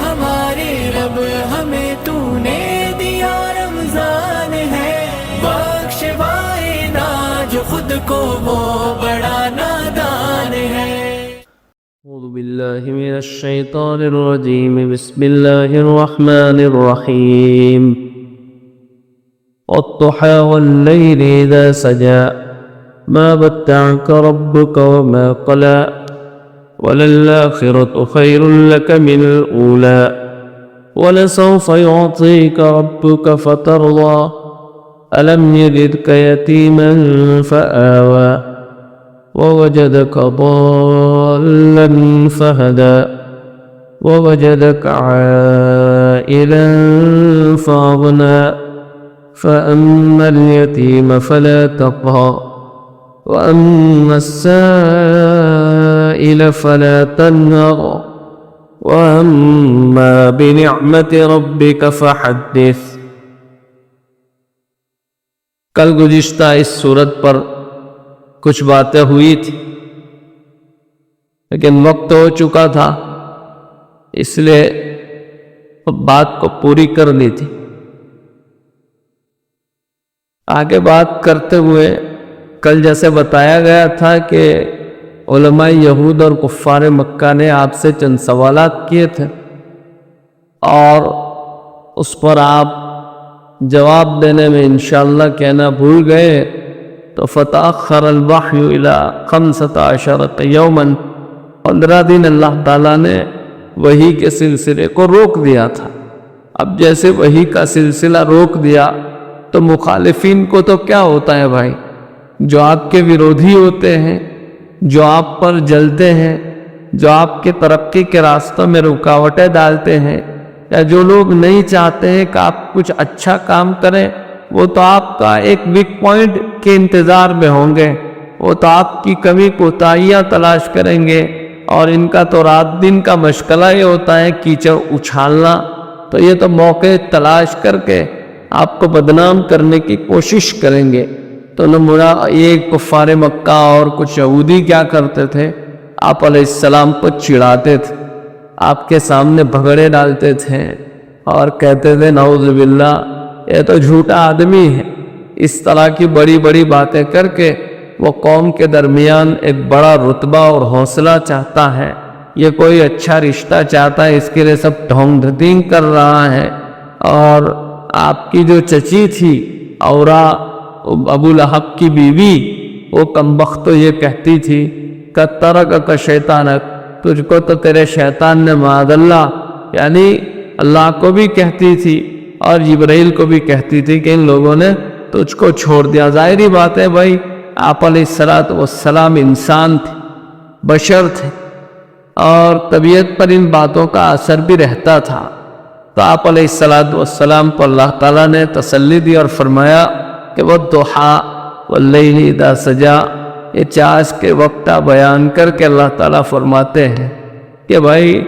ہمارے رب ہمیں تو نے دیا رمضان ہے، بخشوائے نا جو خود کو وہ بڑا نادان ہے۔ اعوذ باللہ من الشیطان الرجیم، بسم اللہ الرحمن الرحیم۔ والضحى والليل إذا سجى ما ودعك ربك وما قلى وللآخرة خير لك من الأولى ولسوف يعطيك ربك فترضى ألم يجدك يتيما فآوى ووجدك ضالا فهدى ووجدك عائلا فأغنى فأما اليتيم فلا تقهر وأما السائل فلا تنهر وأما بنعمة ربك فحدث۔ کل گزشتہ اس سورت پر کچھ باتیں ہوئی تھی، لیکن وقت ہو چکا تھا، اس لیے بات کو پوری کرنی تھی۔ آگے بات کرتے ہوئے کل جیسے بتایا گیا تھا کہ علماء یہود اور کفار مکہ نے آپ سے چند سوالات کیے تھے اور اس پر آپ جواب دینے میں انشاءاللہ کہنا بھول گئے، تو فتأخر الوحی الی 15 یوما، 15 دن اللہ تعالیٰ نے وحی کے سلسلے کو روک دیا تھا۔ اب جیسے وحی کا سلسلہ روک دیا تو مخالفین کو تو کیا ہوتا ہے بھائی، جو آپ کے ویرودھی ہوتے ہیں، جو آپ پر جلتے ہیں، جو آپ کے ترقی کے راستوں میں رکاوٹیں ڈالتے ہیں، یا جو لوگ نہیں چاہتے ہیں کہ آپ کچھ اچھا کام کریں، وہ تو آپ کا ایک ویک پوائنٹ کے انتظار میں ہوں گے، وہ تو آپ کی کمی کوتاہیاں تلاش کریں گے، اور ان کا تو رات دن کا مشغلہ یہ ہوتا ہے کیچڑ اچھالنا، تو یہ تو موقع تلاش کر کے آپ کو بدنام کرنے کی کوشش کریں گے۔ تو نمونہ یہ کفار مکہ اور کچھ یہودی کیا کرتے تھے، آپ علیہ السلام کو چڑھاتے تھے، آپ کے سامنے بھگڑے ڈالتے تھے اور کہتے تھے نعوذ باللہ یہ تو جھوٹا آدمی ہے۔ اس طرح کی بڑی بڑی باتیں کر کے وہ قوم کے درمیان ایک بڑا رتبہ اور حوصلہ چاہتا ہے، یہ کوئی اچھا رشتہ چاہتا ہے، اس کے لیے سب ڈھونگ ڈھتینگ کر رہا ہے۔ اور آپ کی جو چچی تھی اورا، ابو لہب کی بیوی، وہ کمبخت تو یہ کہتی تھی کہ ترکک شیطانک، تجھ کو تو تیرے شیطان نے معاذ اللہ، یعنی اللہ کو بھی کہتی تھی اور جبرائیل کو بھی کہتی تھی کہ ان لوگوں نے تجھ کو چھوڑ دیا۔ ظاہری بات ہے بھائی، آپ علیہ السلام انسان تھے، بشر تھے، اور طبیعت پر ان باتوں کا اثر بھی رہتا تھا۔ تو آپ علیہ السلام کو اللہ تعالیٰ نے تسلی دی اور فرمایا کہ والضحیٰ واللیل اذا سجا، یہ چاش کے وقت بیان کر کے اللہ تعالیٰ فرماتے ہیں کہ بھائی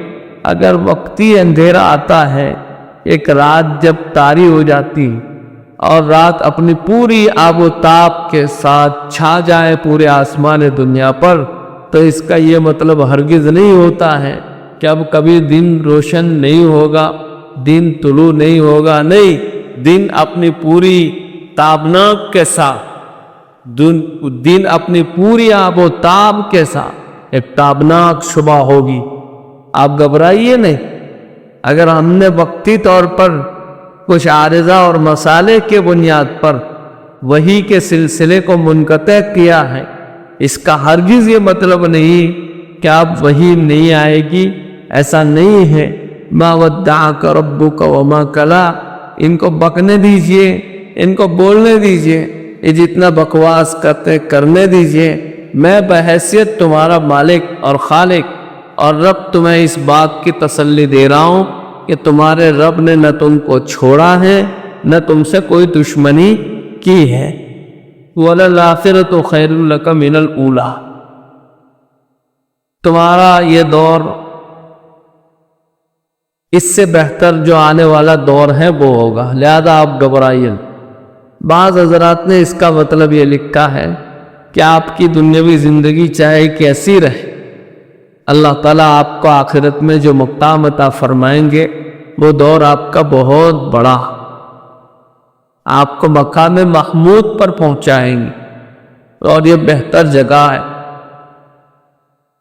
اگر وقتی اندھیرا آتا ہے، ایک رات جب طاری ہو جاتی اور رات اپنی پوری آب و تاب کے ساتھ چھا جائے پورے آسمان دنیا پر، تو اس کا یہ مطلب ہرگز نہیں ہوتا ہے کہ اب کبھی دن روشن نہیں ہوگا، دن طلوع نہیں ہوگا، نہیں، دن اپنی پوری تابناک کے ساتھ، دن اپنی پوری آب و تاب کے ساتھ ایک تابناک صبح ہوگی۔ آپ گھبرائیے نہیں، اگر ہم نے وقتی طور پر کچھ عارضہ اور مسالے کے بنیاد پر وحی کے سلسلے کو منقطع کیا ہے، اس کا ہرگز یہ مطلب نہیں کہ اب وحی نہیں آئے گی، ایسا نہیں ہے۔ ما ودعک ربک وما قلی، ان کو بکنے دیجئے، ان کو بولنے دیجئے، یہ جتنا بکواس کرتے کرنے دیجئے، میں بحیثیت تمہارا مالک اور خالق اور رب تمہیں اس بات کی تسلی دے رہا ہوں کہ تمہارے رب نے نہ تم کو چھوڑا ہے نہ تم سے کوئی دشمنی کی ہے۔ وَلَلْآخِرَةُ خَيْرٌ لَكَ مِنَ الْأُولَى، تمہارا یہ دور اس سے بہتر جو آنے والا دور ہے وہ ہوگا، لہذا آپ گھبرائیے۔ بعض حضرات نے اس کا مطلب یہ لکھا ہے کہ آپ کی دنیاوی زندگی چاہے کیسی رہے، اللہ تعالیٰ آپ کو آخرت میں جو مقام عطا فرمائیں گے وہ دور آپ کا بہت بڑا، آپ کو مقام محمود پر پہنچائیں گے، اور یہ بہتر جگہ ہے۔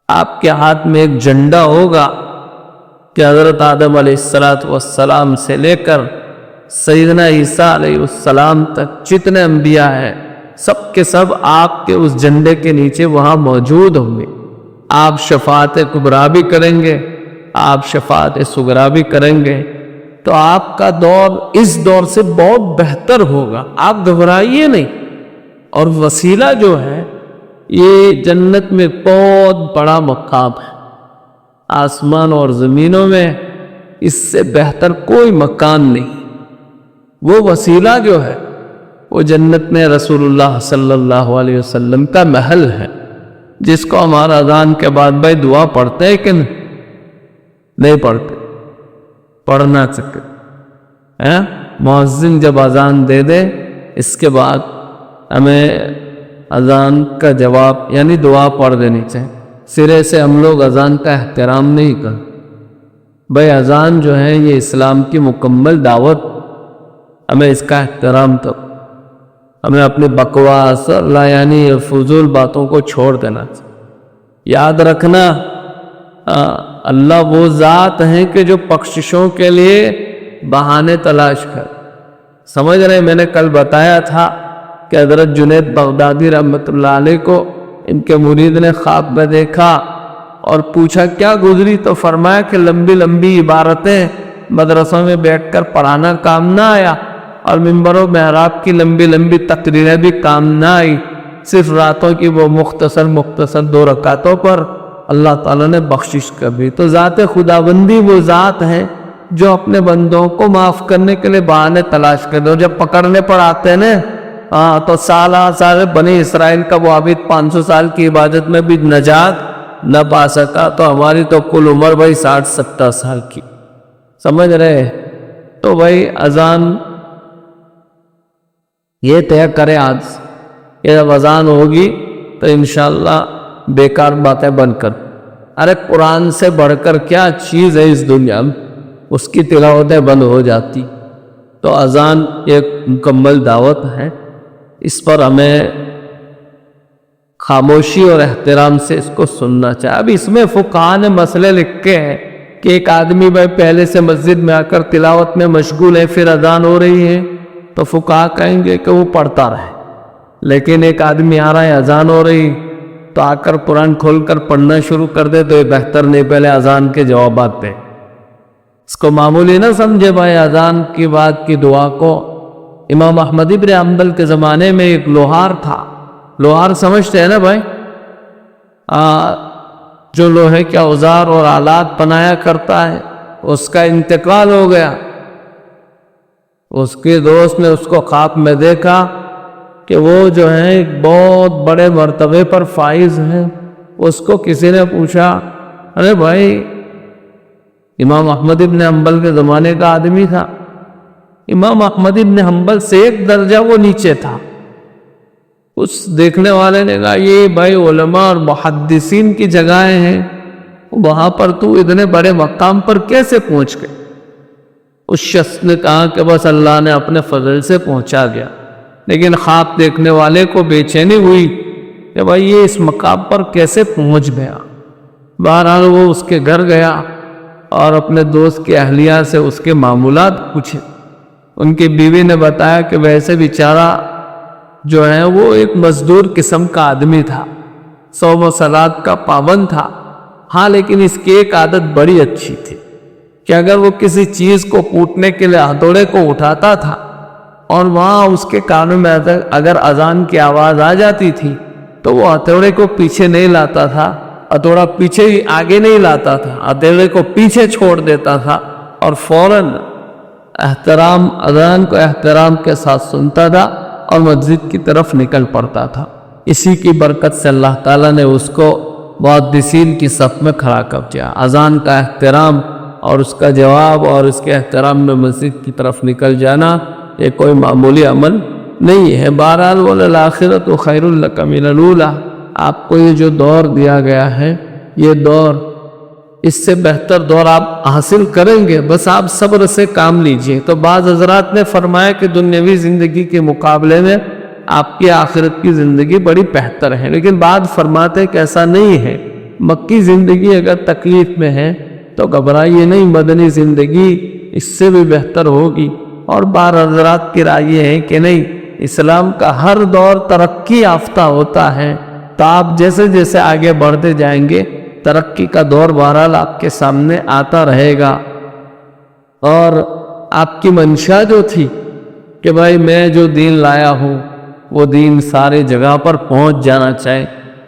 آپ کے ہاتھ میں ایک جھنڈا ہوگا کہ حضرت آدم علیہ السلام سے لے کر سیدنا عیسیٰ علیہ السلام تک جتنے انبیاء ہیں سب کے سب آپ کے اس جھنڈے کے نیچے وہاں موجود ہوں گے۔ آپ شفاعت کبریٰ بھی کریں گے، آپ شفاعت صغریٰ بھی کریں گے، تو آپ کا دور اس دور سے بہت بہتر ہوگا، آپ گھبرائیے نہیں۔ اور وسیلہ جو ہے یہ جنت میں بہت بڑا مقام ہے، آسمان اور زمینوں میں اس سے بہتر کوئی مکان نہیں۔ وہ وسیلہ جو ہے وہ جنت میں رسول اللہ صلی اللہ علیہ وسلم کا محل ہے، جس کو ہمارا اذان کے بعد بھائی دعا پڑھتے ہیں کہ نہیں پڑھتے؟ پڑھنا چاہیے۔ مؤذن جب اذان دے دے اس کے بعد ہمیں اذان کا جواب یعنی دعا پڑھ دینی چاہیے۔ سرے سے ہم لوگ اذان کا احترام نہیں کرتے۔ بھائی اذان جو ہے یہ اسلام کی مکمل دعوت، ہمیں اس کا احترام تو ہمیں اپنی بکواس یعنی فضول باتوں کو چھوڑ دینا چاہیے۔ یاد رکھنا اللہ وہ ذات ہیں کہ جو بخششوں کے لیے بہانے تلاش کر، سمجھ رہے؟ میں نے کل بتایا تھا کہ حضرت جنید بغدادی رحمۃ اللہ علیہ کو ان کے مرید نے خواب میں دیکھا اور پوچھا کیا گزری، تو فرمایا کہ لمبی لمبی عبارتیں مدرسوں میں بیٹھ کر پڑھانا کام نہ آیا، اور منبر و محراب کی لمبی لمبی تقریریں بھی کام نہ آئی، صرف راتوں کی وہ مختصر 2 رکعتوں پر اللہ تعالیٰ نے بخشش کر دی۔ تو ذات خداوندی وہ ذات ہے جو اپنے بندوں کو معاف کرنے کے لیے بہانے تلاش کر دے، اور جب پکڑنے پر آتے ہیں نا تو سال بنی اسرائیل کا وہ عابد 500 سال کی عبادت میں بھی نجات نہ پا سکا، تو ہماری تو کل عمر بھائی 60-70 سال کی، سمجھ رہے؟ تو بھائی اذان یہ طے کرے آج، یہ جب اذان ہوگی تو انشاءاللہ بیکار باتیں بند کر۔ ارے قرآن سے بڑھ کر کیا چیز ہے اس دنیا میں، اس کی تلاوتیں بند ہو جاتی۔ تو اذان ایک مکمل دعوت ہے، اس پر ہمیں خاموشی اور احترام سے اس کو سننا چاہیے۔ اب اس میں فقہاء نے مسئلے لکھے ہیں کہ ایک آدمی بھائی پہلے سے مسجد میں آ کر تلاوت میں مشغول ہے، پھر اذان ہو رہی ہے تو فقہاء کہیں گے کہ وہ پڑھتا رہے، لیکن ایک آدمی آ رہا ہے اذان ہو رہی تو آ کر قرآن کھول کر پڑھنا شروع کر دے تو یہ بہتر نہیں، پہلے اذان کے جوابات دے۔ اس کو معمولی نہ سمجھے بھائی اذان کی بات کی دعا کو۔ امام احمد ابن حنبل کے زمانے میں ایک لوہار تھا، لوہار سمجھتے ہیں نا بھائی، جو لوہے کے اوزار اور آلات بنایا کرتا ہے، اس کا انتقال ہو گیا۔ اس کے دوست نے اس کو خواب میں دیکھا کہ وہ جو ہے ایک بہت بڑے مرتبے پر فائز ہیں۔ اس کو کسی نے پوچھا، ارے بھائی امام احمد ابن حنبل کے زمانے کا آدمی تھا، امام احمد ابن حنبل سے ایک درجہ وہ نیچے تھا۔ اس دیکھنے والے نے کہا یہ بھائی علماء اور محدثین کی جگہیں ہیں، وہاں پر تو اتنے بڑے مقام پر کیسے پہنچ گئے؟ اس شخص نے کہا کہ بس اللہ نے اپنے فضل سے پہنچا گیا، لیکن خواب دیکھنے والے کو بے چینی ہوئی کہ بھائی یہ اس مقام پر کیسے پہنچ گیا۔ بہرحال وہ اس کے گھر گیا اور اپنے دوست کی اہلیہ سے اس کے معمولات پوچھے۔ ان کی بیوی نے بتایا کہ ویسے بیچارہ جو ہے وہ ایک مزدور قسم کا آدمی تھا، صوم و صلات کا پابند تھا، ہاں لیکن اس کی ایک عادت بڑی اچھی تھی کہ اگر وہ کسی چیز کو کوٹنے کے لیے ہتھوڑے کو اٹھاتا تھا اور وہاں اس کے کانوں میں اگر اذان کی آواز آ جاتی تھی تو وہ ہتھوڑے کو پیچھے نہیں لاتا تھا، ہتھوڑا پیچھے ہی آگے نہیں لاتا تھا، ہتھوڑے کو پیچھے چھوڑ دیتا تھا اور فوراً اذان کو احترام کے ساتھ سنتا تھا اور مسجد کی طرف نکل پڑتا تھا۔ اسی کی برکت سے اللہ تعالیٰ نے اس کو محدثین کی صف میں کھڑا کر دیا۔ اذان کا احترام اور اس کا جواب اور اس کے احترام میں مسجد کی طرف نکل جانا یہ کوئی معمولی عمل نہیں ہے۔ بہرحال وَلَلْآخِرَةُ خَيْرٌ لَكَ مِنَ الْأُولَىٰ، آپ کو یہ جو دور دیا گیا ہے یہ دور اس سے بہتر دور آپ حاصل کریں گے، بس آپ صبر سے کام لیجئے۔ تو بعض حضرات نے فرمایا کہ دنیاوی زندگی کے مقابلے میں آپ کی آخرت کی زندگی بڑی بہتر ہے، لیکن بعض فرماتے ہیں کہ ایسا نہیں ہے۔ مکی زندگی اگر تکلیف میں ہے تو گھبرائیے نہیں، مدنی زندگی اس سے بھی بہتر ہوگی۔ اور بعض حضرات کی رائے یہ ہے کہ نہیں، اسلام کا ہر دور ترقی یافتہ ہوتا ہے، تو آپ جیسے جیسے آگے بڑھتے جائیں گے ترقی کا دور بہرحال آپ کے سامنے آتا رہے گا۔ اور آپ کی منشا جو تھی کہ بھائی میں جو دین لایا ہوں وہ دین سارے جگہ پر پہنچ جانا چاہے،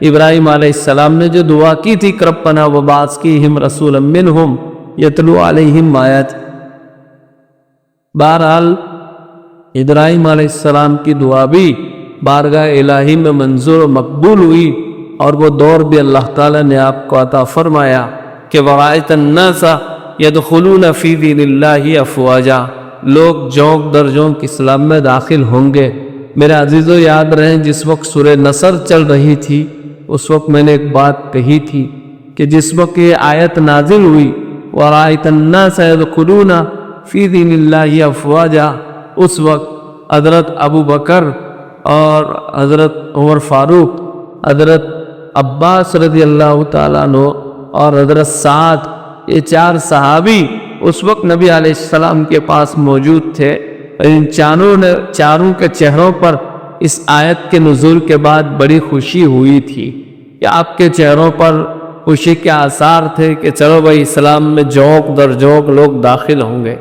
ابراہیم علیہ السلام نے جو دعا کی تھی ربنا وبعث فیہم رسولا منہم یتلو علیہم آیات، بہرحال ابراہیم علیہ السلام کی دعا بھی بارگاہ الہی میں منظور و مقبول ہوئی، اور وہ دور بھی اللہ تعالیٰ نے آپ کو عطا فرمایا کہ وَرَأَيْتَ النَّاسَ يَدْخُلُونَ فِي دِينِ اللَّهِ أَفْوَاجًا، لوگ جونک در جونک اسلام میں داخل ہوں گے۔ میرے عزیزو یاد رہیں، جس وقت سورہ نصر چل رہی تھی اس وقت میں نے ایک بات کہی تھی کہ جس وقت یہ آیت نازل ہوئی وَرَأَيْتَ النَّاسَ يَدْخُلُونَ فِي دِينِ اللَّهِ أَفْوَاجًا، اس وقت حضرت ابو بکر اور حضرت عمر فاروق، حضرت عباس رضی اللہ تعالیٰ عنہ اور حضرت سعد، یہ چار صحابی اس وقت نبی علیہ السلام کے پاس موجود تھے۔ ان چاروں کے چہروں پر اس آیت کے نزول کے بعد بڑی خوشی ہوئی تھی کہ آپ کے چہروں پر خوشی کے آثار تھے کہ چلو بھائی اسلام میں جوک در جوک لوگ داخل ہوں گے۔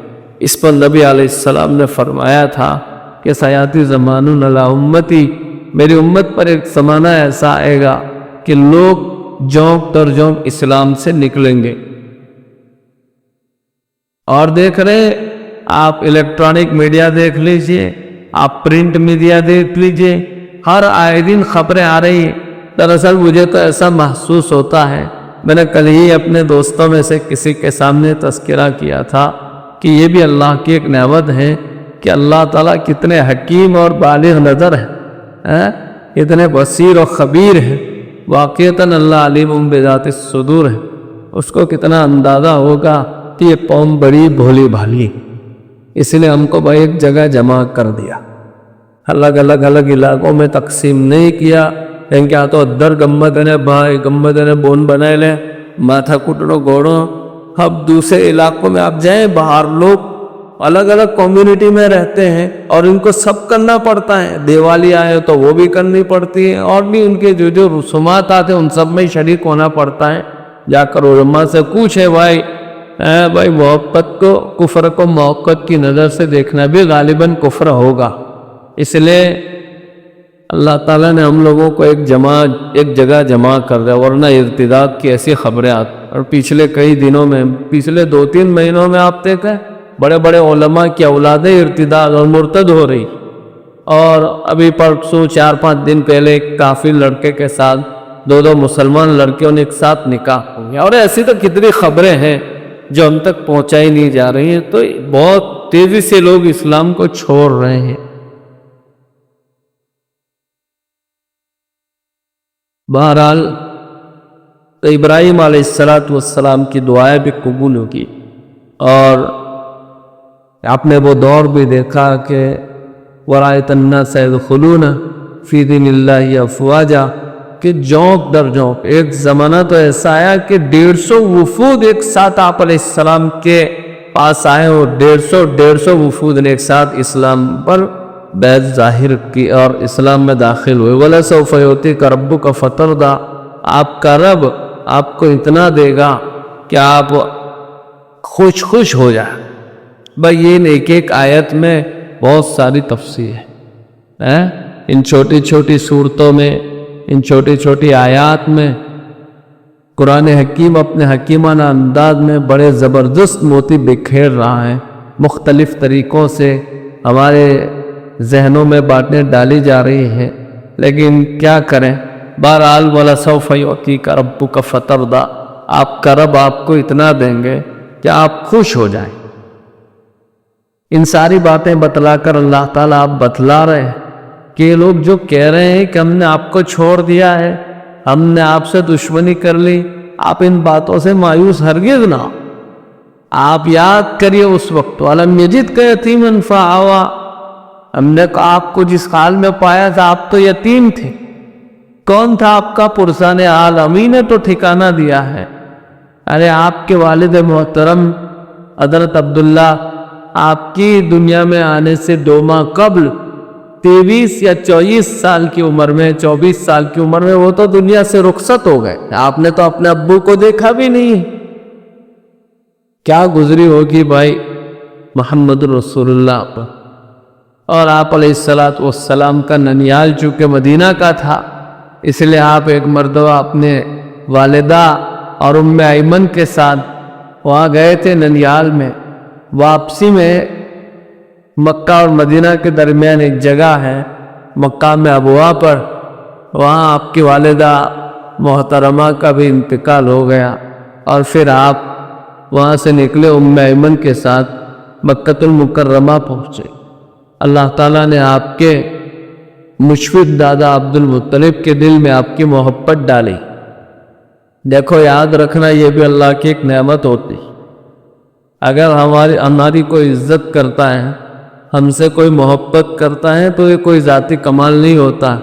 اس پر نبی علیہ السلام نے فرمایا تھا کہ سیاتی زمان علی امتی، میری امت پر ایک زمانہ ایسا آئے گا کہ لوگ جونک در جونک اسلام سے نکلیں گے۔ اور دیکھ رہے آپ الیکٹرانک میڈیا دیکھ لیجئے، آپ پرنٹ میڈیا دیکھ لیجئے، ہر آئے دن خبریں آ رہی ہیں۔ دراصل مجھے تو ایسا محسوس ہوتا ہے، میں نے کل ہی اپنے دوستوں میں سے کسی کے سامنے تذکرہ کیا تھا کہ یہ بھی اللہ کی ایک نعمت ہے کہ اللہ تعالیٰ کتنے حکیم اور بالغ نظر ہے، اتنے بصیر و خبیر ہے۔ واقعتاً اللہ علیم بذات الصدور ہے، اس کو کتنا اندازہ ہوگا کہ یہ قوم بڑی بھولی بھالی، اس لیے ہم کو بھائی ایک جگہ جمع کر دیا، الگ علاقوں میں تقسیم نہیں کیا۔ لیکن کیا تو ادھر گمبد نے بھائی گمبد نے بون بنائے لے، ماتھا کٹڑو گوڑو۔ اب دوسرے علاقوں میں آپ جائیں، باہر لوگ الگ کمیونٹی میں رہتے ہیں اور ان کو سب کرنا پڑتا ہے، دیوالی آئے تو وہ بھی کرنی پڑتی ہے، اور بھی ان کے جو رسومات آتے ہیں ان سب میں شریک ہونا پڑتا ہے۔ جا کر علماء سے پوچھے بھائی محبت کو، کفر کو محبت کی نظر سے دیکھنا بھی غالباً کفر ہوگا۔ اس لیے اللہ تعالیٰ نے ہم لوگوں کو ایک جگہ جمع کر دیا، ورنہ ارتداد کی ایسی خبریں آتی۔ اور پچھلے کئی دنوں میں، پچھلے 2-3 مہینوں میں آپ دیکھیں بڑے بڑے علماء کی اولادیں ارتداد اور مرتد ہو رہی، اور ابھی پرسوں 4-5 دن پہلے ایک کافر لڑکے کے ساتھ 2 مسلمان لڑکیوں نے ایک ساتھ نکاح ہو گیا۔ اور ایسی تو کتنی خبریں ہیں جو ہم تک پہنچائی نہیں جا رہی ہیں، تو بہت تیزی سے لوگ اسلام کو چھوڑ رہے ہیں۔ بہرحال تو ابراہیم علیہ السلام کی دعائیں بھی قبول ہوگی، اور آپ نے وہ دور بھی دیکھا کہ وَرَأَيْتَ النَّاسَ يَدْخُلُونَ فِي دِينِ اللَّهِ أَفْوَاجًا، کہ جونک در جونک۔ ایک زمانہ تو ایسا آیا کہ 150 وفود ایک ساتھ آپ علیہ السلام کے پاس آئے، اور 150 وفود نے ایک ساتھ اسلام پر بیعت ظاہر کی اور اسلام میں داخل ہوئے۔ وَلَسَوْفَ يُعْطِيكَ رَبُّكَ فَتَرْضَىٰ، آپ کا رب آپ کو اتنا دے گا کہ آپ خوش ہو جائیں۔ بھائی یہ ایک آیت میں بہت ساری تفصیل ہے، ان چھوٹی چھوٹی صورتوں میں، ان چھوٹی چھوٹی آیات میں قرآن حکیم اپنے حکیمانہ انداز میں بڑے زبردست موتی بکھیر رہا ہے، مختلف طریقوں سے ہمارے ذہنوں میں باتیں ڈالی جا رہی ہیں، لیکن کیا کریں۔ بہرحال وَلَسَوْفَ يُعْطِيكَ رَبُّكَ فَتَرْضَىٰ، آپ کا رب آپ کو اتنا دیں گے کہ آپ خوش ہو جائیں۔ ان ساری باتیں بتلا کر اللہ تعالیٰ آپ بتلا رہے ہیں کہ یہ لوگ جو کہہ رہے ہیں کہ ہم نے آپ کو چھوڑ دیا ہے، ہم نے آپ سے دشمنی کر لی، آپ ان باتوں سے مایوس ہرگز نہ ہو۔ آپ یاد کریے اس وقت وَلَمْ يَجِدْكَ يَتِيمًا فَآوَىٰ، ہم نے آپ کو جس حال میں پایا تھا آپ تو یتیم تھے، کون تھا آپ کا پرسان حال؟ امی نے تو ٹھکانہ دیا ہے۔ ارے آپ کے والد محترم حضرت عبداللہ آپ کی دنیا میں آنے سے 2 ماہ قبل 23 یا 24 سال کی عمر میں 24 سال کی عمر میں وہ تو دنیا سے رخصت ہو گئے۔ آپ نے تو اپنے ابو کو دیکھا بھی نہیں۔ کیا گزری ہوگی بھائی محمد رسول اللہ پر۔ اور آپ علیہ السلام کا ننیال چونکہ مدینہ کا تھا، اس لیے آپ ایک مرتبہ اپنے والدہ اور ام ایمن کے ساتھ وہاں گئے تھے ننیال میں۔ واپسی میں مکہ اور مدینہ کے درمیان ایک جگہ ہے مقام ابوا پر، وہاں آپ کی والدہ محترمہ کا بھی انتقال ہو گیا، اور پھر آپ وہاں سے نکلے ام ایمن کے ساتھ مکہ المکرمہ پہنچے۔ اللہ تعالیٰ نے آپ کے مشفق دادا عبد المطلب کے دل میں آپ کی محبت ڈالی۔ دیکھو یاد رکھنا یہ بھی اللہ کی ایک نعمت ہوتی، اگر ہماری کوئی عزت کرتا ہے، ہم سے کوئی محبت کرتا ہے تو یہ کوئی ذاتی کمال نہیں ہوتا،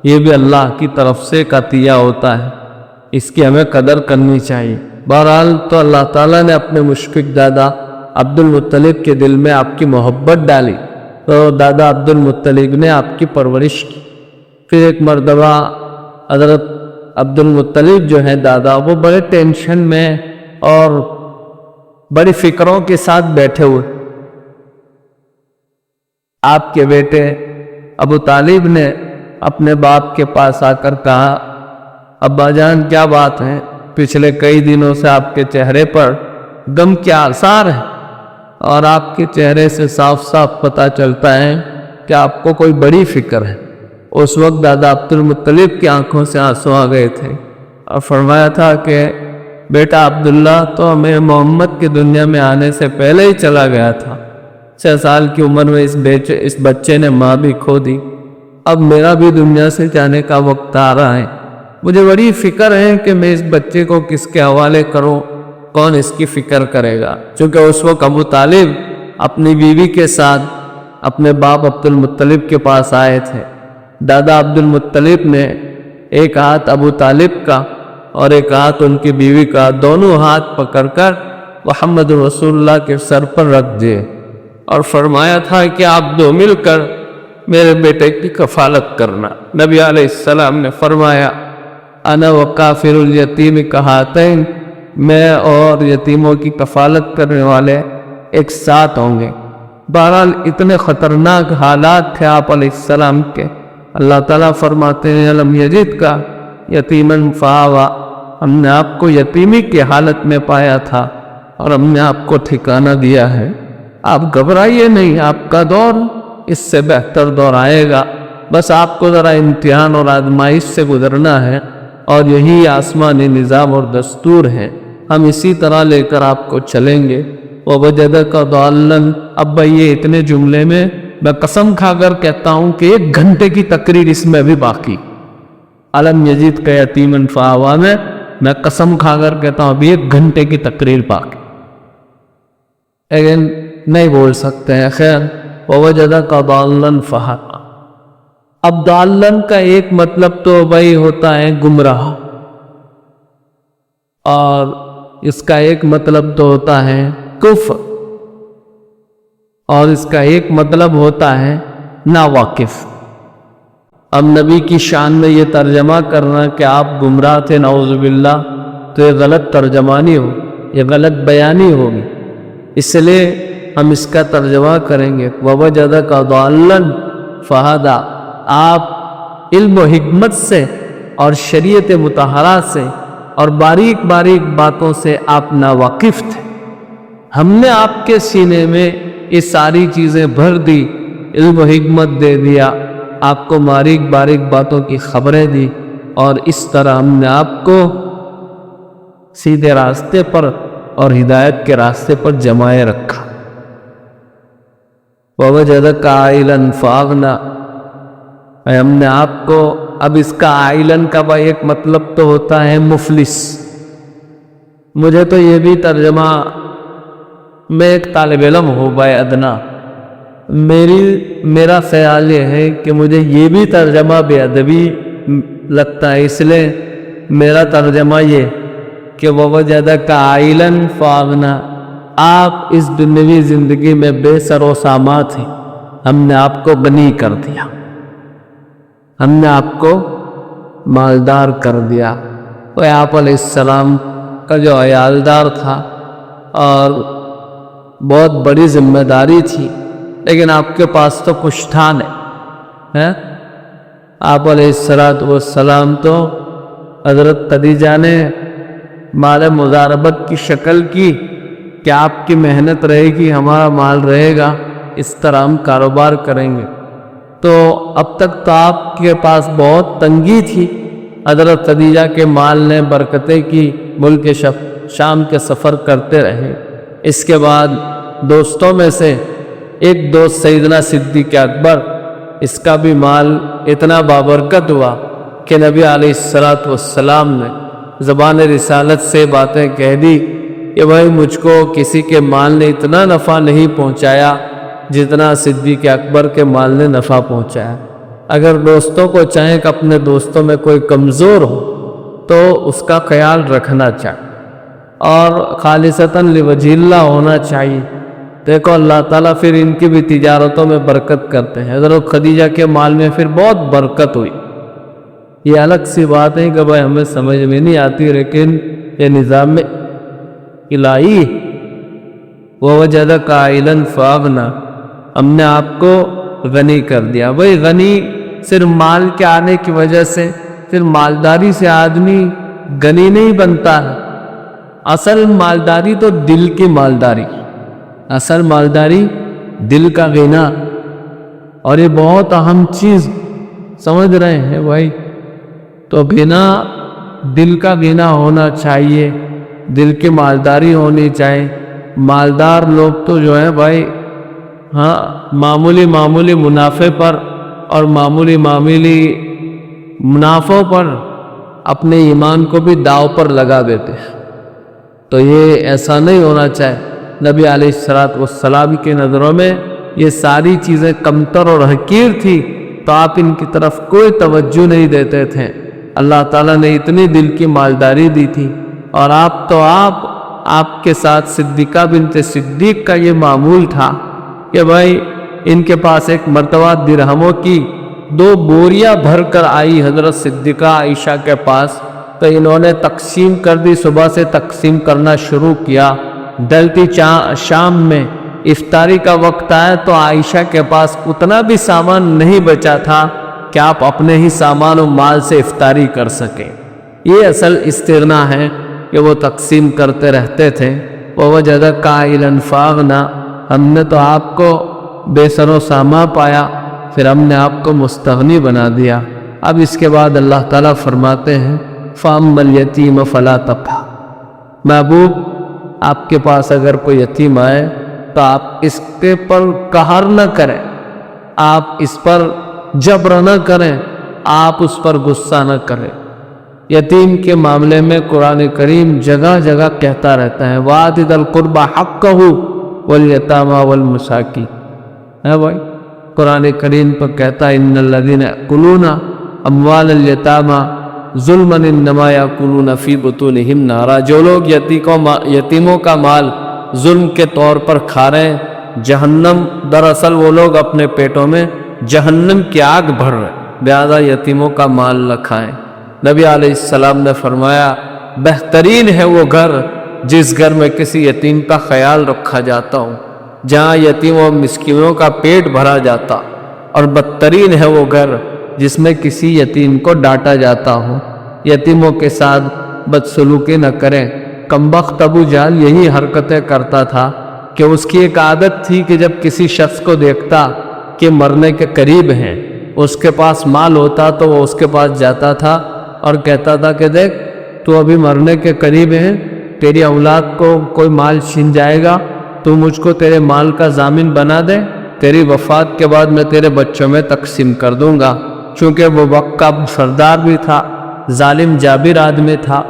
یہ بھی اللہ کی طرف سے ایک عطیہ ہوتا ہے، اس کی ہمیں قدر کرنی چاہیے۔ بہرحال تو اللہ تعالیٰ نے اپنے مشفق دادا عبد المطلب کے دل میں آپ کی محبت ڈالی، تو دادا عبد المطلب نے آپ کی پرورش کی۔ پھر ایک مرتبہ حضرت عبد المطلب جو ہے دادا، وہ بڑے ٹینشن میں اور بڑی فکروں کے ساتھ بیٹھے ہوئے۔ آپ کے بیٹے ابو طالب نے اپنے باپ کے پاس آ کر کہا، ابا جان کیا بات ہے؟ پچھلے کئی دنوں سے آپ کے چہرے پر غم کے آثار ہیں، اور آپ کے چہرے سے صاف صاف پتہ چلتا ہے کہ آپ کو کوئی بڑی فکر ہے۔ اس وقت دادا عبد المطلب کی آنکھوں سے آنسو آ گئے تھے، اور فرمایا تھا کہ بیٹا عبداللہ تو ہمیں محمد کی دنیا میں آنے سے پہلے ہی چلا گیا تھا، 6 سال کی عمر میں اس بچے نے ماں بھی کھو دی، اب میرا بھی دنیا سے جانے کا وقت آ رہا ہے، مجھے بڑی فکر ہے کہ میں اس بچے کو کس کے حوالے کروں، کون اس کی فکر کرے گا؟ چونکہ اس وقت ابو طالب اپنی بیوی کے ساتھ اپنے باپ عبد المطلب کے پاس آئے تھے۔ دادا عبد المطلب نے ایک ہاتھ ابو طالب کا اور ایک ہاتھ ان کی بیوی کا، دونوں ہاتھ پکڑ کر محمد رسول اللہ کے سر پر رکھ دیے، اور فرمایا تھا کہ آپ دو مل کر میرے بیٹے کی کفالت کرنا۔ نبی علیہ السلام نے فرمایا، انا وکافر الیتیم کہاتین، میں اور یتیموں کی کفالت کرنے والے ایک ساتھ ہوں گے۔ بہرحال اتنے خطرناک حالات تھے آپ علیہ السلام کے، اللہ تعالیٰ فرماتے ہیں الم یجد کا یتیمن فآوا، ہم نے آپ کو یتیمی کی حالت میں پایا تھا اور ہم نے آپ کو ٹھکانہ دیا ہے۔ آپ گھبرائیے نہیں، آپ کا دور اس سے بہتر دور آئے گا، بس آپ کو ذرا امتحان اور آزمائش سے گزرنا ہے، اور یہی آسمانی نظام اور دستور ہے، ہم اسی طرح لے کر آپ کو چلیں گے۔ وَوَجَدَكَ ضَالًّا، اب یہ اتنے جملے میں قسم کھا کر کہتا ہوں کہ 1 گھنٹے کی تقریر اس میں بھی باقی، الم یجد کا یتیمن فآوا میں قسم کھا کر کہتا ہوں ابھی 1 گھنٹے کی تقریر باقی، لیکن نہیں بول سکتے ہیں۔ خیر، وَوَجَدَكَ ضَالًّا فَهَدَىٰ، اب ضالًّا کا ایک مطلب تو بھائی ہوتا ہے گمراہ، اور اس کا ایک مطلب تو ہوتا ہے کفر، اور اس کا ایک مطلب ہوتا ہے ناواقف۔ اب نبی کی شان میں یہ ترجمہ کرنا کہ آپ گمراہ تھے نعوذ باللہ، تو یہ غلط ترجمانی ہو، یہ غلط بیانی ہوگی، اس لیے ہم اس کا ترجمہ کریں گے وَوَجَدَكَ ضَالًّا فَهَدَىٰ، آپ علم و حکمت سے اور شریعت مطہرہ سے اور باریک باریک باتوں سے آپ ناواقف تھے، ہم نے آپ کے سینے میں یہ ساری چیزیں بھر دی، علم و حکمت دے دیا، آپ کو باریک باریک باتوں کی خبریں دی، اور اس طرح ہم نے آپ کو سیدھے راستے پر اور ہدایت کے راستے پر جمائے رکھا۔ وَوَجَدَكَ عَائِلًا فَأَغْنَىٰ، ہم نے آپ کو، اب اس کا عائلن کا ایک مطلب تو ہوتا ہے مفلس، مجھے تو یہ بھی ترجمہ، میں ایک طالب علم ہوں بائے ادنا، میرا خیال یہ ہے کہ مجھے یہ بھی ترجمہ بے ادبی لگتا ہے، اس لیے میرا ترجمہ یہ کہ وَوَجَدَكَ عَائِلًا فَأَغْنَىٰ، آپ اس دنیوی زندگی میں بے سر و سامان تھے، ہم نے آپ کو غنی کر دیا، ہم نے آپ کو مالدار کر دیا۔ وہ آپ علیہ السلام کا جو عیالدار تھا اور بہت بڑی ذمہ داری تھی، لیکن آپ کے پاس تو کچھ تھا نہیں۔ آپ علیہ السلام تو حضرت خدیجہ نے مال مضاربت کی شکل کی کہ آپ کی محنت رہے گی، ہمارا مال رہے گا، اس طرح ہم کاروبار کریں گے۔ تو اب تک تو آپ کے پاس بہت تنگی تھی، حضرت خدیجہ کے مال نے برکتیں کی، ملک شام کے سفر کرتے رہے۔ اس کے بعد دوستوں میں سے ایک دوست سیدنا صدیق اکبر، اس کا بھی مال اتنا بابرکت ہوا کہ نبی علیہ السلام نے زبان رسالت سے باتیں کہہ دی کہ بھائی مجھ کو کسی کے مال نے اتنا نفع نہیں پہنچایا جتنا صدیق اکبر کے مال نے نفع پہنچایا۔ اگر دوستوں کو چاہیں کہ اپنے دوستوں میں کوئی کمزور ہو تو اس کا خیال رکھنا چاہیے اور خالصتاً لوجہ اللہ ہونا چاہیے۔ دیکھو اللہ تعالیٰ پھر ان کی بھی تجارتوں میں برکت کرتے ہیں۔ حضرت خدیجہ کے مال میں پھر بہت برکت ہوئی۔ یہ الگ سی بات ہے کہ بھائی ہمیں سمجھ میں نہیں آتی، لیکن یہ نظام الہی وَوَجَدَكَ عَائِلًا فَأَغْنَىٰ، ہم نے آپ کو غنی کر دیا۔ بھائی غنی صرف مال کے آنے کی وجہ سے، صرف مالداری سے آدمی غنی نہیں بنتا ہے۔ اصل مالداری تو دل کی مالداری، اصل مالداری دل کا غنا، اور یہ بہت اہم چیز سمجھ رہے ہیں بھائی۔ تو غنا، دل کا غنا ہونا چاہیے، دل کی مالداری ہونی چاہیے۔ مالدار لوگ تو جو ہے بھائی معمولی منافع پر اور معمولی منافعوں پر اپنے ایمان کو بھی داؤ پر لگا دیتے ہیں۔ تو یہ ایسا نہیں ہونا چاہیے۔ نبی علیہ السلام کی نظروں میں یہ ساری چیزیں کمتر اور حقیر تھی، تو آپ ان کی طرف کوئی توجہ نہیں دیتے تھے۔ اللہ تعالیٰ نے اتنی دل کی مالداری دی تھی، اور آپ کے ساتھ صدیقہ بنت صدیق کا یہ معمول تھا کہ بھائی ان کے پاس ایک مرتبہ درہموں کی 2 بوریاں بھر کر آئی حضرت صدیقہ عائشہ کے پاس، تو انہوں نے تقسیم کر دی، صبح سے تقسیم کرنا شروع کیا۔ ڈلتی شام میں افطاری کا وقت آیا تو عائشہ کے پاس اتنا بھی سامان نہیں بچا تھا کہ آپ اپنے ہی سامان و مال سے افطاری کر سکیں۔ یہ اصل استغنا ہے کہ وہ تقسیم کرتے رہتے تھے۔ وَوَجَدَكَ عَائِلًا فَأَغْنَىٰ، ہم نے تو آپ کو بے سر و سامان پایا، پھر ہم نے آپ کو مستغنی بنا دیا۔ اب اس کے بعد اللہ تعالیٰ فرماتے ہیں فَأَمَّا الْيَتِيمَ فَلَا تَقْهَرْ، محبوب آپ کے پاس اگر کوئی یتیم آئے تو آپ اس کے پر قہر نہ کریں، آپ اس پر جبر نہ کریں، آپ اس پر غصہ نہ کریں۔ یتیم کے معاملے میں قرآن کریم جگہ جگہ کہتا رہتا ہے وَآتِ ذِی الْقُرْبَىٰ حَقَّهُ وَالْيَتَامَىٰ وَالْمَسَاکِینِ، ہے بھائی قرآن کریم پر کہتا ہے اِنَّ الَّذِينَ يَأْكُلُونَ أَمْوَالَ الْيَتَامَىٰ ظُلْمًا إِنَّمَا يَأْكُلُونَ فِي بُطُونِهِمْ نَارًا، جو لوگ یتیموں کا مال ظلم کے طور پر کھا رہے ہیں جہنم، دراصل وہ لوگ اپنے پیٹوں میں جہنم کی آگ بھر رہے، لہذا یتیموں کا مال نہ کھائیں۔ نبی علیہ السلام نے فرمایا بہترین ہے وہ گھر جس گھر میں کسی یتیم کا خیال رکھا جاتا ہو، جہاں یتیموں و مسکینوں کا پیٹ بھرا جاتا، اور بدترین ہے وہ گھر جس میں کسی یتیم کو ڈانٹا جاتا ہو۔ یتیموں کے ساتھ بدسلوکی نہ کریں۔ کمبخت ابو جہل یہی حرکتیں کرتا تھا کہ اس کی ایک عادت تھی کہ جب کسی شخص کو دیکھتا کہ مرنے کے قریب ہیں، اس کے پاس مال ہوتا تو وہ اس کے پاس جاتا تھا اور کہتا تھا کہ دیکھ تو ابھی مرنے کے قریب ہے، تیری اولاد کو کوئی مال چھین جائے گا، تو مجھ کو تیرے مال کا ضامن بنا دے، تیری وفات کے بعد میں تیرے بچوں میں تقسیم کر دوں گا۔ چونکہ وہ وقت کا سردار بھی تھا، ظالم جابر آدمی تھا،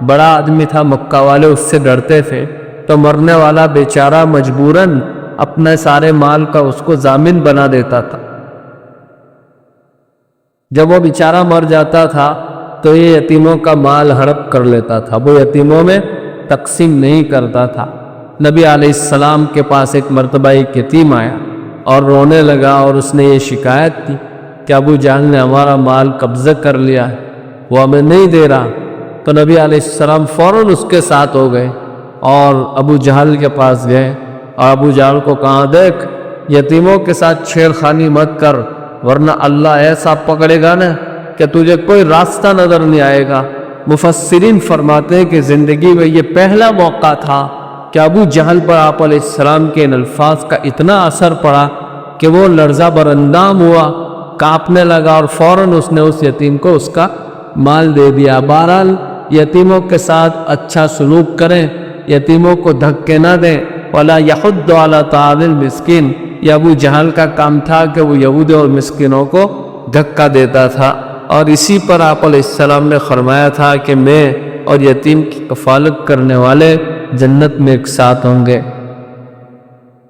بڑا آدمی تھا، مکہ والے اس سے ڈرتے تھے، تو مرنے والا بیچارہ مجبوراً اپنے سارے مال کا اس کو ضامن بنا دیتا تھا۔ جب وہ بیچارہ مر جاتا تھا تو یہ یتیموں کا مال ہڑپ کر لیتا تھا، وہ یتیموں میں تقسیم نہیں کرتا تھا۔ نبی علیہ السلام کے پاس ایک مرتبہ ایک یتیم آیا اور رونے لگا، اور اس نے یہ شکایت کی کہ ابو جہل نے ہمارا مال قبضہ کر لیا ہے، وہ ہمیں نہیں دے رہا۔ تو نبی علیہ السلام فوراً اس کے ساتھ ہو گئے اور ابو جہل کے پاس گئے اور ابو جہل کو کہا، دیکھ یتیموں کے ساتھ چھیڑخانی مت کر، ورنہ اللہ ایسا پکڑے گا نا کہ تجھے کوئی راستہ نظر نہیں آئے گا۔ مفسرین فرماتے ہیں کہ زندگی میں یہ پہلا موقع تھا کہ ابو جہل پر آپ علیہ السلام کے ان الفاظ کا اتنا اثر پڑا کہ وہ لرزہ براندام ہوا، کانپنے لگا، اور فوراً اس نے اس یتیم کو اس کا مال دے دیا۔ بہرحال یتیموں کے ساتھ اچھا سلوک کریں، یتیموں کو دھکے نہ دیں۔ وَلَا يَحُضُّ عَلَىٰ طَعَامِ الْمِسْكِينِ، یہ ابو جہل کا کام تھا کہ وہ یہودیوں اور مسکینوں کو دھکا دیتا تھا، اور اسی پر آپ علیہ السلام نے فرمایا تھا کہ میں اور یتیم کی کفالت کرنے والے جنت میں ایک ساتھ ہوں گے۔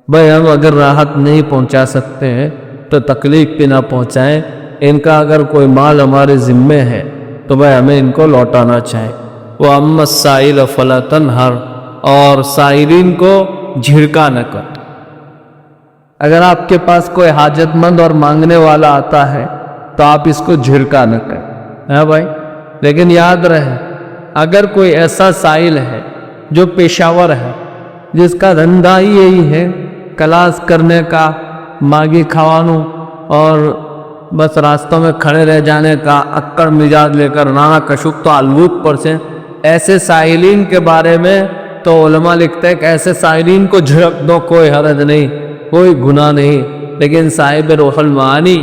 بھائی ہم اگر راحت نہیں پہنچا سکتے ہیں تو تکلیف بھی نہ پہنچائیں، ان کا اگر کوئی مال ہمارے ذمے ہے تو بھائی ہمیں ان کو لوٹانا چاہیے۔ وَأَمَّا السَّائِلَ فَلَا تَنْهَرْ، اور سائلین کو جھڑکا نہ کر۔ اگر آپ کے پاس کوئی حاجت مند اور مانگنے والا آتا ہے تو آپ اس کو جھڑکا نہ کریں، ہے بھائی۔ لیکن یاد رہے اگر کوئی ایسا سائل ہے جو پیشاور ہے، جس کا دھندا ہی یہی ہے کلاس کرنے کا، ماگی کھوانوں اور بس راستوں میں کھڑے رہ جانے کا، اکڑ مزاج لے کر نانا کشک تو آلوت پر سے، ایسے سائلین کے بارے میں تو علماء لکھتے ہیں کہ ایسے سائلین کو جھڑک دو، کوئی حرج نہیں، کوئی گناہ نہیں۔ لیکن صاحب روح المعانی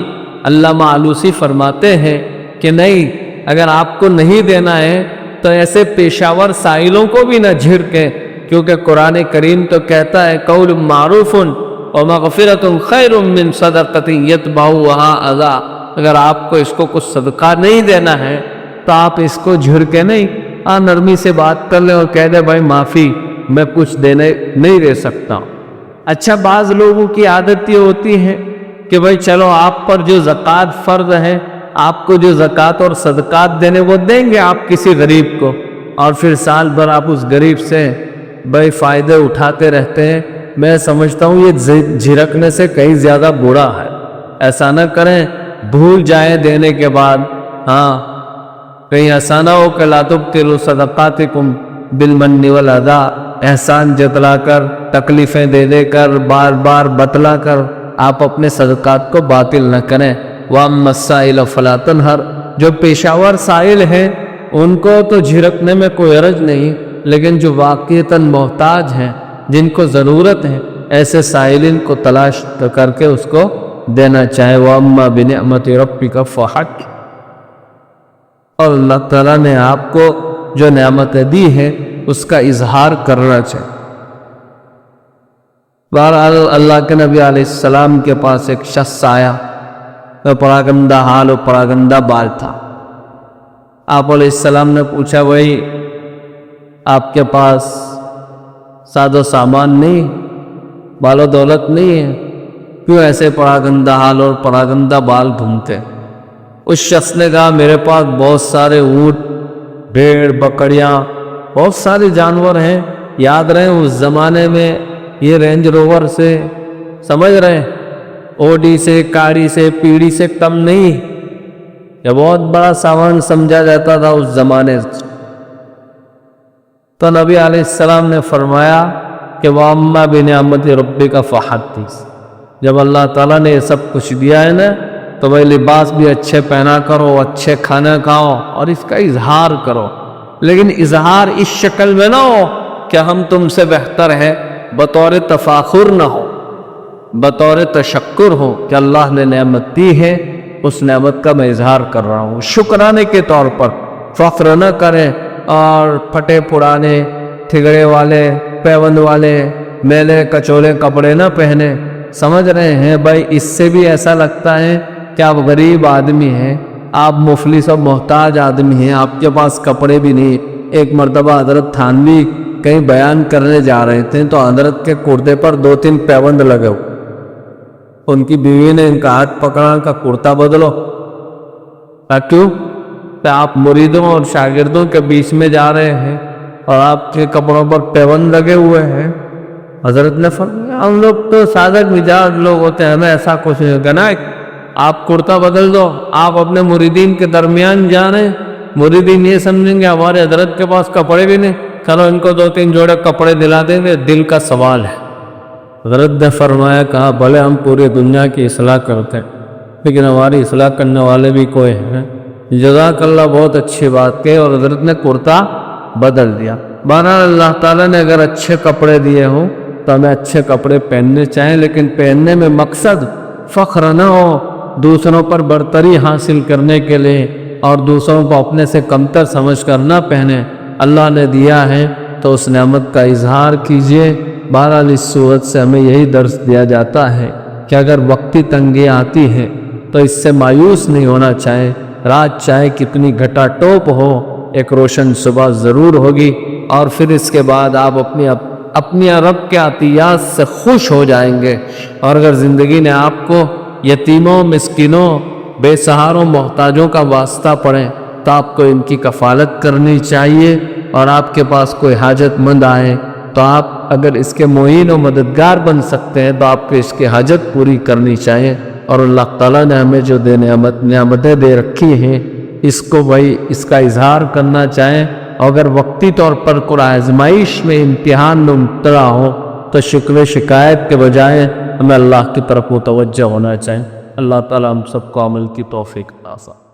علامہ آلوسی فرماتے ہیں کہ نہیں، اگر آپ کو نہیں دینا ہے تو ایسے پیشاور سائلوں کو بھی نہ جھڑکیں، کیونکہ قرآن کریم تو کہتا ہے قول معروف ومغفرۃ خیر من صدقۃ یتبعھا اذی۔ اگر آپ کو اس کو کچھ صدقہ نہیں دینا ہے تو آپ اس کو جھڑکے نہیں، نرمی سے بات کر لیں اور کہہ دیں بھائی معافی، میں کچھ نہیں دے سکتا ہوں۔ اچھا بعض لوگوں کی عادت یہ ہوتی ہے کہ بھائی چلو آپ پر جو زکوٰۃ فرض ہے، آپ کو جو زکوٰۃ اور صدقات دینے وہ دیں گے آپ کسی غریب کو، اور پھر سال بھر آپ اس غریب سے بھائی فائدے اٹھاتے رہتے ہیں۔ میں سمجھتا ہوں یہ جھڑکنے سے کہیں زیادہ برا ہے۔ ایسا نہ کریں، بھول جائیں دینے کے بعد، کہیں ایسا نہ ہو کہ لا تبطلوا صدقاتکم بالمن والاذی، احسان جتلا کر، تکلیفیں دے کر، بار بار بتلا کر آپ اپنے صدقات کو باطل نہ کریں۔ وَأَمَّا السَّائِلَ فَلَا تَنْهَرْ، جو پیشاور سائل ہیں ان کو تو جھڑکنے میں کوئی حرج نہیں، لیکن جو واقعتاً محتاج ہیں، جن کو ضرورت ہے، ایسے سائلین کو تلاش کر کے اس کو دینا چاہے۔ وَأَمَّا بِنِعْمَةِ رَبِّكَ فَحَدِّثْ، اور اللہ تعالیٰ نے آپ کو جو نعمتیں دی ہیں اس کا اظہار کرنا چاہیے۔ بہرحال اللہ کے نبی علیہ السلام کے پاس ایک شخص آیا، پراگندہ حال و پراگندہ بال تھا۔ آپ علیہ السلام نے پوچھا، بھائی آپ کے پاس ساز و سامان نہیں، بال و دولت نہیں ہے، کیوں ایسے پراگندہ حال اور پراگندہ بال گھومتے؟ اس شخص نے کہا، میرے پاس بہت سارے اونٹ، بھیڑ، بکریاں، بہت سارے جانور ہیں۔ یاد رہے اس زمانے میں یہ رینج روور سے، سمجھ رہے، اوڈی سے، کاڑی سے، پیڑی سے کم نہیں، یہ بہت بڑا سامان سمجھا جاتا تھا اس زمانے سے۔ تو نبی علیہ السلام نے فرمایا کہ وَأَمَّا بِنِعْمَةِ رَبِّكَ فَحَدِّثْ، جب اللہ تعالیٰ نے یہ سب کچھ دیا ہے نا تو بھائی لباس بھی اچھے پہنا کرو، اچھے کھانا کھاؤ اور اس کا اظہار کرو، لیکن اظہار اس شکل میں نہ ہو کہ ہم تم سے بہتر ہیں، بطور تفاخر نہ ہو، بطور تشکر ہو کہ اللہ نے نعمت دی ہے، اس نعمت کا میں اظہار کر رہا ہوں، شکرانے کے طور پر۔ فخر نہ کریں اور پھٹے پرانے، ٹھگڑے والے، پیوند والے، میلے کچولے کپڑے نہ پہنے، سمجھ رہے ہیں بھائی؟ اس سے بھی ایسا لگتا ہے کہ آپ غریب آدمی ہیں، آپ مفلس اور محتاج آدمی ہیں، آپ کے پاس کپڑے بھی نہیں، ایک مرتبہ حضرت تھانوی کہیں بیان کرنے جا رہے تھے تو حضرت کے کرتے پر 2-3 پیوند لگے ہوئے. ان کی بیوی نے ان کا ہاتھ پکڑا کہ کرتا بدلو. کیوں کہ آپ مریدوں اور شاگردوں کے بیچ میں جا رہے ہیں اور آپ کے کپڑوں پر پیوند لگے ہوئے ہیں. حضرت نے فرمایا ہم لوگ تو سادہ مزاج لوگ ہوتے ہیں, ہمیں ایسا کچھ نہیں ہوگا. نا آپ کرتا بدل دو, آپ اپنے مریدین کے درمیان جا رہے ہیں, مریدین یہ سمجھیں گے ہمارے حضرت کے پاس کپڑے بھی نہیں, چلو ان کو 2-3 جوڑے کپڑے دلا دیں گے, دل کا سوال ہے. حضرت نے فرمایا کہا بھلے ہم پوری دنیا کی اصلاح کرتے ہیں لیکن ہماری اصلاح کرنے والے بھی کوئی ہیں. جزاک اللہ, بہت اچھی بات کہی. اور حضرت نے کرتا بدل دیا. بہرحال اللہ تعالیٰ نے اگر اچھے کپڑے دیے ہوں تو ہمیں اچھے کپڑے پہننے چاہیں, لیکن پہننے میں مقصد فخر نہ ہو, دوسروں پر برتری حاصل کرنے کے لیے اور دوسروں کو اپنے سے کمتر سمجھ کر نہ پہنے. اللہ نے دیا ہے تو اس نعمت کا اظہار کیجیے. بہرحال اس صورت سے ہمیں یہی درس دیا جاتا ہے کہ اگر وقتی تنگی آتی ہے تو اس سے مایوس نہیں ہونا چاہے. رات چاہے کتنی گھٹا ٹوپ ہو, ایک روشن صبح ضرور ہوگی, اور پھر اس کے بعد آپ اپنی رب کے عطیات سے خوش ہو جائیں گے. اور اگر زندگی نے آپ کو یتیموں, مسکینوں, بے سہاروں, محتاجوں کا واسطہ پڑے تو آپ کو ان کی کفالت کرنی چاہیے. اور آپ کے پاس کوئی حاجت مند آئے تو آپ اگر اس کے معین و مددگار بن سکتے ہیں تو آپ کو اس کی حاجت پوری کرنی چاہیے. اور اللہ تعالیٰ نے ہمیں جو نعمتیں دے رکھی ہیں اس کو اس کا اظہار کرنا چاہیں. اگر وقتی طور پر کوئی آزمائش میں, امتحان میں مبتلا ہو تو شکوے شکایت کے بجائے ہمیں اللہ کی طرف متوجہ ہونا چاہیے. اللہ تعالیٰ ہم سب کو عمل کی توفیق عطا فرمائے.